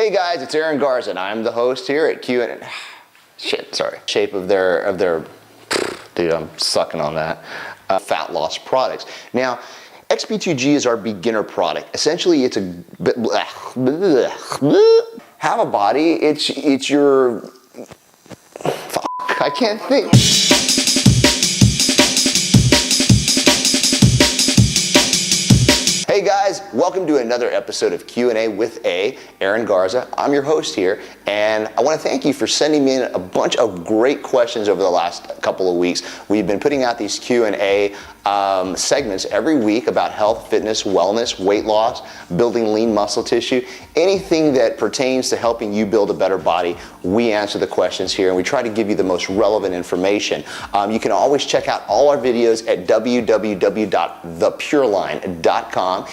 Hey guys, it's Aaron Garza, and I'm the host here at Q&A. Shape of their, dude, I'm sucking on that. Fat loss products. Now, XP2G is our beginner product. Essentially, it's a have a body. It's your. Fuck, I can't think. Hey guys, welcome to another episode of Q&A with Aaron Garza. I'm your host here, and I want to thank you for sending me in a bunch of great questions over the last couple of weeks. We've been putting out these Q&A segments every week about health, fitness, wellness, weight loss, building lean muscle tissue, anything that pertains to helping you build a better body. We answer the questions here, and we try to give you the most relevant information. You can always check out all our videos at www.thepureline.com,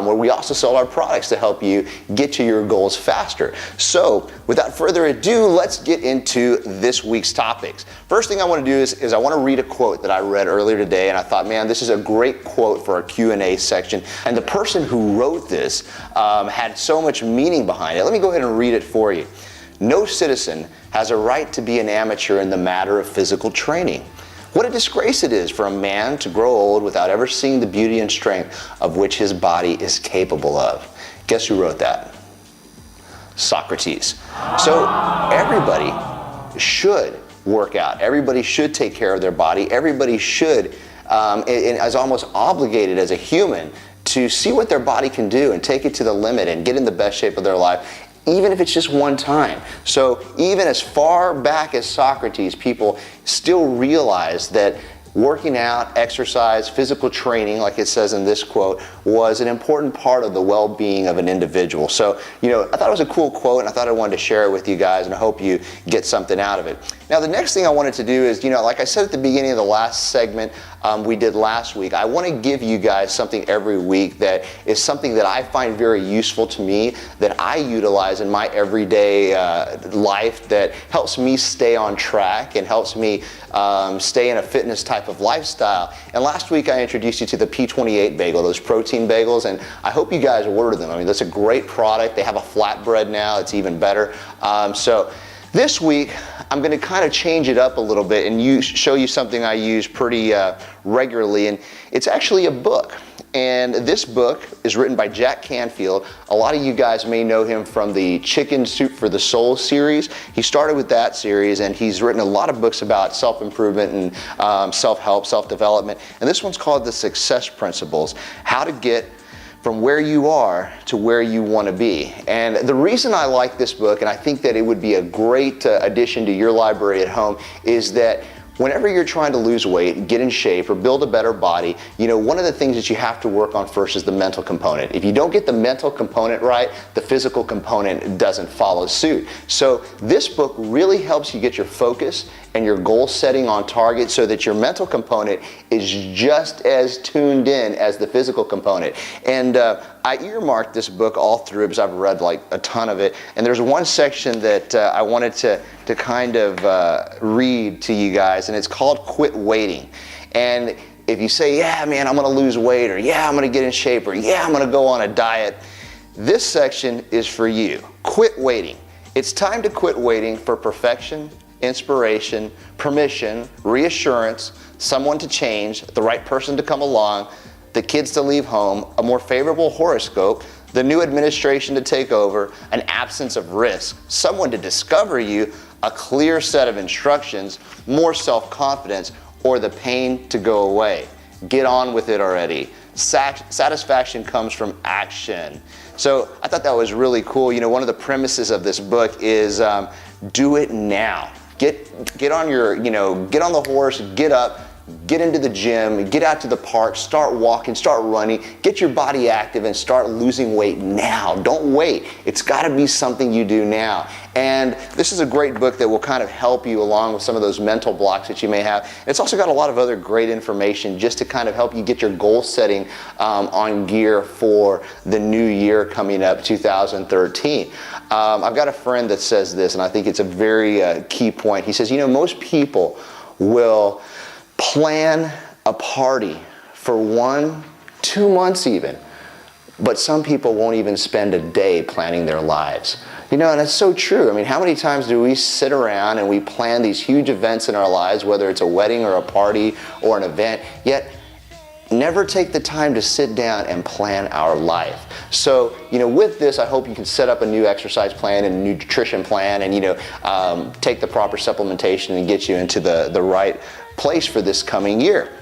where we also sell our products to help you get to your goals faster. So, without further ado, let's get into this week's topics. First thing I want to do is I want to read a quote that I read earlier today, and I thought, man, this is a great quote for our Q&A section. And the person who wrote this had so much meaning behind it. Let me go ahead and read it for you. No citizen has a right to be an amateur in the matter of physical training. What a disgrace it is for a man to grow old without ever seeing the beauty and strength of which his body is capable of. Guess who wrote that? Socrates. So everybody should work out. Everybody should take care of their body. Everybody should, and is almost obligated as a human to see what their body can do and take it to the limit and get in the best shape of their life, even if it's just one time. So even as far back as Socrates, people still realize that working out, exercise, physical training, like it says in this quote, was an important part of the well-being of an individual. So, I thought it was a cool quote, and I thought I wanted to share it with you guys, and I hope you get something out of it. Now, the next thing I wanted to do is, like I said at the beginning of the last segment we did last week, I want to give you guys something every week that is something that I find very useful to me, that I utilize in my everyday life, that helps me stay on track and helps me stay in a fitness type of lifestyle. And last week I introduced you to the P28 bagel, those protein bagels, and I hope you guys order them. I mean, that's a great product. They have a flatbread now. It's even better. So this week, I'm going to kind of change it up a little bit and show you something I use pretty regularly, and it's actually a book. And this book is written by Jack Canfield. A lot of you guys may know him from the Chicken Soup for the Soul series. He started with that series, and he's written a lot of books about self-improvement and self-help, self-development. And this one's called The Success Principles: How to Get from Where You Are to Where You Want to Be. And the reason I like this book, and I think that it would be a great addition to your library at home, is that whenever you're trying to lose weight, get in shape, or build a better body, one of the things that you have to work on first is the mental component. If you don't get the mental component right, the physical component doesn't follow suit. So this book really helps you get your focus and your goal setting on target so that your mental component is just as tuned in as the physical component. And I earmarked this book all through because I've read like a ton of it. And there's one section that I wanted to kind of read to you guys, and it's called Quit Waiting. And if you say, yeah, man, I'm gonna lose weight, or yeah, I'm gonna get in shape, or yeah, I'm gonna go on a diet, this section is for you. Quit waiting. It's time to quit waiting for perfection, inspiration, permission, reassurance, someone to change, the right person to come along, the kids to leave home, a more favorable horoscope, the new administration to take over, an absence of risk, someone to discover you, a clear set of instructions, more self-confidence, or the pain to go away. Get on with it already. Satisfaction comes from action. So I thought that was really cool. One of the premises of this book is do it now. Get on get on the horse, get up, get into the gym, get out to the park, start walking, start running, get your body active and start losing weight now. Don't wait. It's got to be something you do now. And this is a great book that will kind of help you along with some of those mental blocks that you may have. It's also got a lot of other great information just to kind of help you get your goal setting on gear for the new year coming up, 2013. I've got a friend that says this, and I think it's a very key point. He says, most people will plan a party for 1-2 months even, but some people won't even spend a day planning their lives. You know, and it's so true. I mean, how many times do we sit around and we plan these huge events in our lives, whether it's a wedding or a party or an event, yet never take the time to sit down and plan our life. So, you know, with this, I hope you can set up a new exercise plan and a nutrition plan and, take the proper supplementation and get you into the right place for this coming year.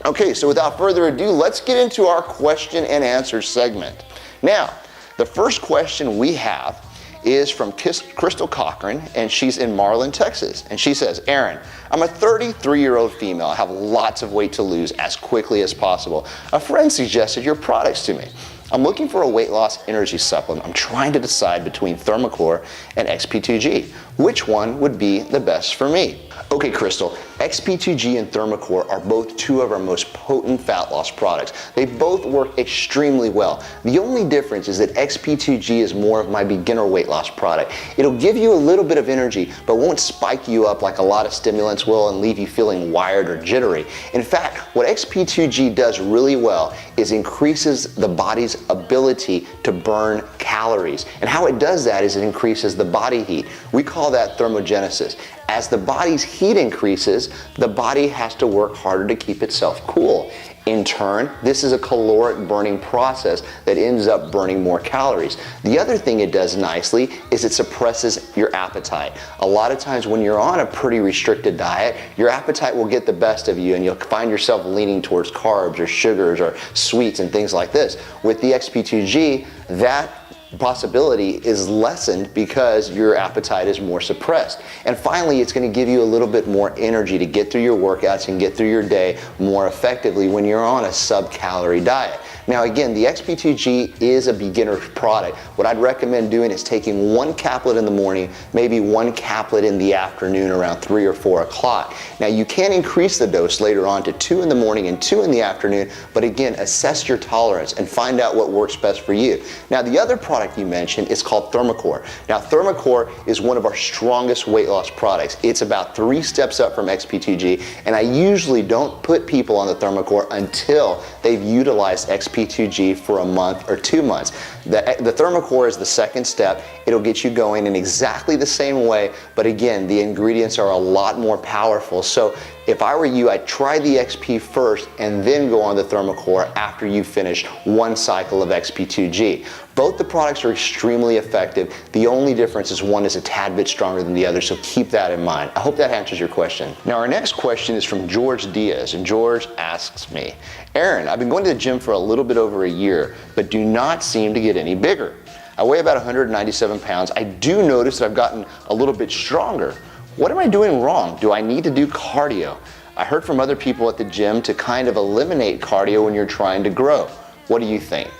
Okay, so without further ado, let's get into our question and answer segment. Now, the first question we have is from Crystal Cochran, and she's in Marlin, Texas. And she says, Aaron, I'm a 33-year-old female. I have lots of weight to lose as quickly as possible. A friend suggested your products to me. I'm looking for a weight loss energy supplement. I'm trying to decide between Thermocore and XP2G. Which one would be the best for me? Okay, Crystal, XP2G and Thermocore are both two of our most potent fat loss products. They both work extremely well. The only difference is that XP2G is more of my beginner weight loss product. It'll give you a little bit of energy, but won't spike you up like a lot of stimulants will and leave you feeling wired or jittery. In fact, what XP2G does really well is increases the body's ability to burn calories. And how it does that is it increases the body heat. We call that thermogenesis. As the body's heat increases, the body has to work harder to keep itself cool. In turn, this is a caloric burning process that ends up burning more calories. The other thing it does nicely is it suppresses your appetite. A lot of times when you're on a pretty restricted diet, your appetite will get the best of you and you'll find yourself leaning towards carbs or sugars or sweets and things like this. With the XP2G, that possibility is lessened because your appetite is more suppressed. And finally, it's going to give you a little bit more energy to get through your workouts and get through your day more effectively when you're on a sub-calorie diet. Now again, the XP2G is a beginner product. What I'd recommend doing is taking one caplet in the morning, maybe one caplet in the afternoon around 3 or 4 o'clock. Now you can increase the dose later on to 2 in the morning and 2 in the afternoon, but again, assess your tolerance and find out what works best for you. Now the other product you mentioned is called Thermocore. Now Thermocore is one of our strongest weight loss products. It's about 3 steps up from XP2G, and I usually don't put people on the Thermocore until they've utilized XP2G for a month or 2 months. The Thermocore is the second step. It'll get you going in exactly the same way, but again, the ingredients are a lot more powerful. So if I were you, I'd try the XP first and then go on the Thermocore after you finish one cycle of XP2G. Both the products are extremely effective. The only difference is one is a tad bit stronger than the other, so keep that in mind. I hope that answers your question. Now our next question is from George Diaz, and George asks me, Aaron, I've been going to the gym for a little bit over a year, but do not seem to get any bigger. I weigh about 197 pounds. I do notice that I've gotten a little bit stronger. What am I doing wrong? Do I need to do cardio? I heard from other people at the gym to kind of eliminate cardio when you're trying to grow. What do you think?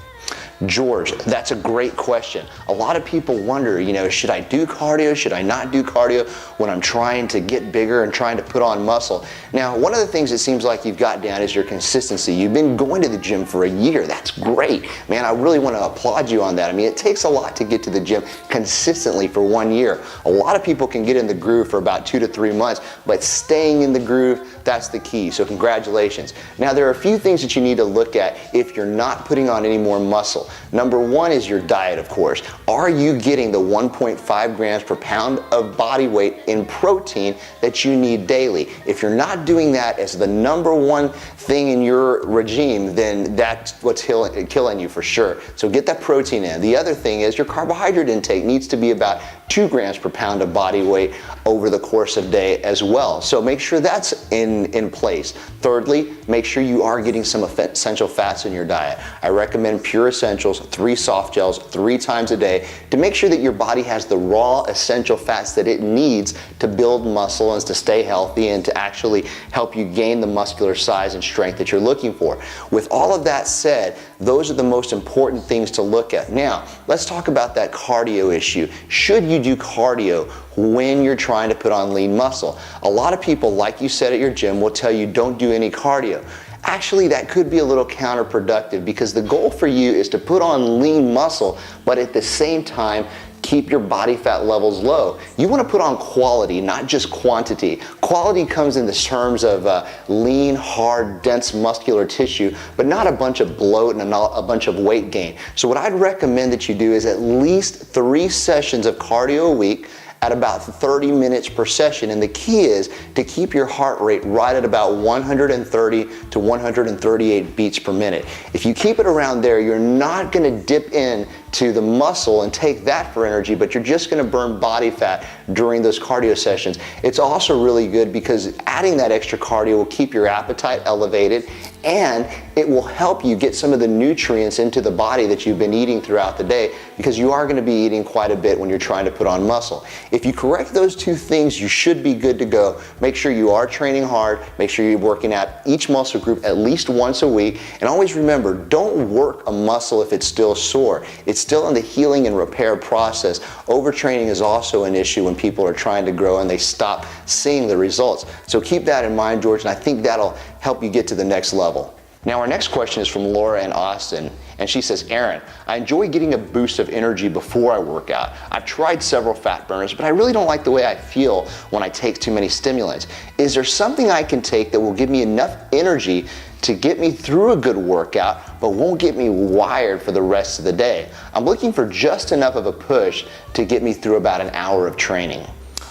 George, that's a great question. A lot of people wonder, should I do cardio? Should I not do cardio when I'm trying to get bigger and trying to put on muscle? Now, one of the things it seems like you've got down is your consistency. You've been going to the gym for a year. That's great. Man, I really want to applaud you on that. I mean, it takes a lot to get to the gym consistently for 1 year. A lot of people can get in the groove for about 2 to 3 months, but staying in the groove, that's the key. So congratulations. Now, there are a few things that you need to look at if you're not putting on any more muscle. Number one is your diet, of course. Are you getting the 1.5 grams per pound of body weight in protein that you need daily? If you're not doing that as the number one thing in your regime, then that's what's killing you for sure. So get that protein in. The other thing is your carbohydrate intake needs to be about 2 grams per pound of body weight over the course of day as well. So make sure that's in place. Thirdly, make sure you are getting some essential fats in your diet. I recommend Pure Essentials, 3 soft gels 3 times a day to make sure that your body has the raw essential fats that it needs to build muscle and to stay healthy and to actually help you gain the muscular size and strength that you're looking for. With all of that said, those are the most important things to look at. Now, let's talk about that cardio issue. Should you do cardio when you're trying to put on lean muscle? A lot of people, like you said at your gym, will tell you don't do any cardio. Actually, that could be a little counterproductive because the goal for you is to put on lean muscle, but at the same time, keep your body fat levels low. You want to put on quality, not just quantity. Quality comes in the terms of lean, hard, dense muscular tissue, but not a bunch of bloat and a bunch of weight gain. So what I'd recommend that you do is at least 3 sessions of cardio a week at about 30 minutes per session. And the key is to keep your heart rate right at about 130 to 138 beats per minute. If you keep it around there, you're not going to dip in to the muscle and take that for energy, but you're just going to burn body fat during those cardio sessions. It's also really good because adding that extra cardio will keep your appetite elevated, and it will help you get some of the nutrients into the body that you've been eating throughout the day, because you are going to be eating quite a bit when you're trying to put on muscle. If you correct those 2 things, you should be good to go. Make sure you are training hard. Make sure you're working out each muscle group at least once a week. And always remember, don't work a muscle if it's still sore. It's still in the healing and repair process. Overtraining is also an issue when people are trying to grow and they stop seeing the results. So keep that in mind, George, and I think that'll help you get to the next level. Now our next question is from Laura in Austin, and she says, Aaron, I enjoy getting a boost of energy before I work out. I've tried several fat burners, but I really don't like the way I feel when I take too many stimulants. Is there something I can take that will give me enough energy to get me through a good workout, but won't get me wired for the rest of the day? I'm looking for just enough of a push to get me through about an hour of training.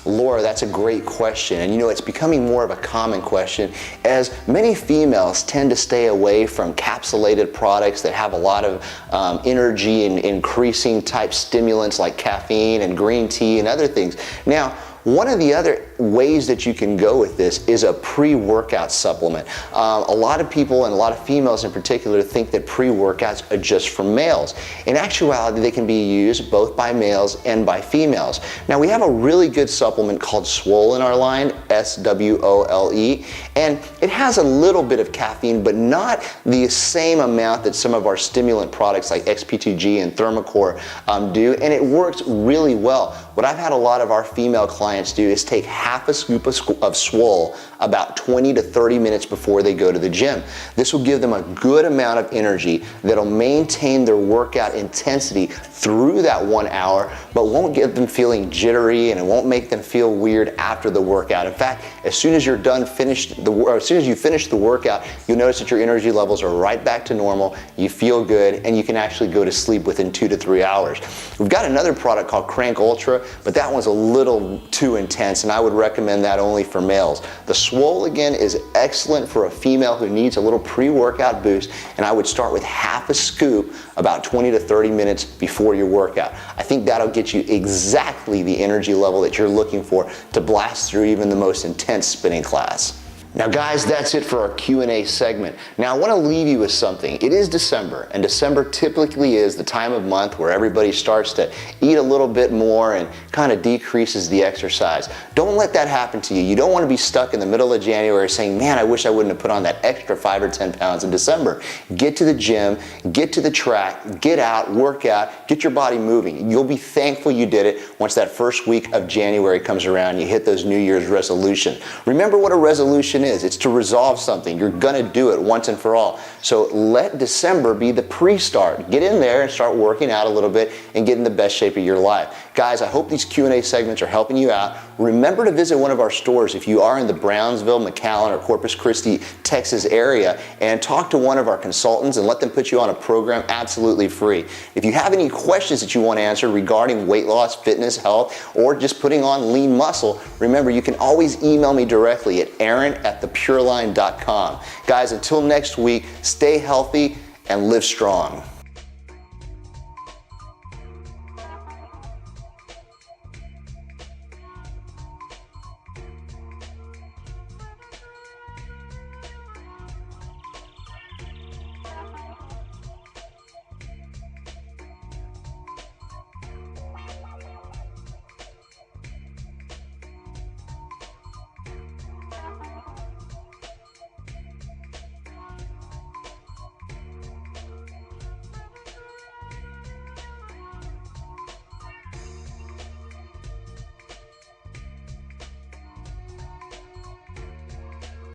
Laura, that's a great question, and it's becoming more of a common question as many females tend to stay away from capsulated products that have a lot of energy and increasing type stimulants like caffeine and green tea and other things. Now, one of the other ways that you can go with this is a pre-workout supplement. A lot of people, and a lot of females in particular, think that pre-workouts are just for males. In actuality, they can be used both by males and by females. Now, we have a really good supplement called Swole in our line, S-W-O-L-E, and it has a little bit of caffeine, but not the same amount that some of our stimulant products like XP2G and Thermocore do, and it works really well. What I've had a lot of our female clients do is take half a scoop of Swole about 20 to 30 minutes before they go to the gym. This will give them a good amount of energy that'll maintain their workout intensity through that 1 hour, but won't get them feeling jittery, and it won't make them feel weird after the workout. In fact, as soon as you finish the workout, you'll notice that your energy levels are right back to normal, you feel good, and you can actually go to sleep within 2 to 3 hours. We've got another product called Crank Ultra, but that one's a little too intense, and I would recommend that only for males. The Swole, again, is excellent for a female who needs a little pre-workout boost, and I would start with half a scoop about 20 to 30 minutes before your workout. I think that'll get you exactly the energy level that you're looking for to blast through even the most intense spinning class. Now guys, that's it for our Q&A segment. Now I want to leave you with something. It is December, and December typically is the time of month where everybody starts to eat a little bit more and kind of decreases the exercise. Don't let that happen to you. You don't want to be stuck in the middle of January saying, man, I wish I wouldn't have put on that extra 5 or 10 pounds in December. Get to the gym, get to the track, get out, work out, get your body moving. You'll be thankful you did it once that first week of January comes around and you hit those New Year's resolutions. Remember what a resolution is. It's to resolve something. You're gonna do it once and for all. So let December be the pre-start. Get in there and start working out a little bit and get in the best shape of your life. Guys, I hope these Q&A segments are helping you out. Remember to visit one of our stores if you are in the Brownsville, McAllen, or Corpus Christi, Texas area, and talk to one of our consultants and let them put you on a program absolutely free. If you have any questions that you want answered regarding weight loss, fitness, health, or just putting on lean muscle, remember you can always email me directly at aaron@thepureline.com. Guys, until next week, stay healthy and live strong.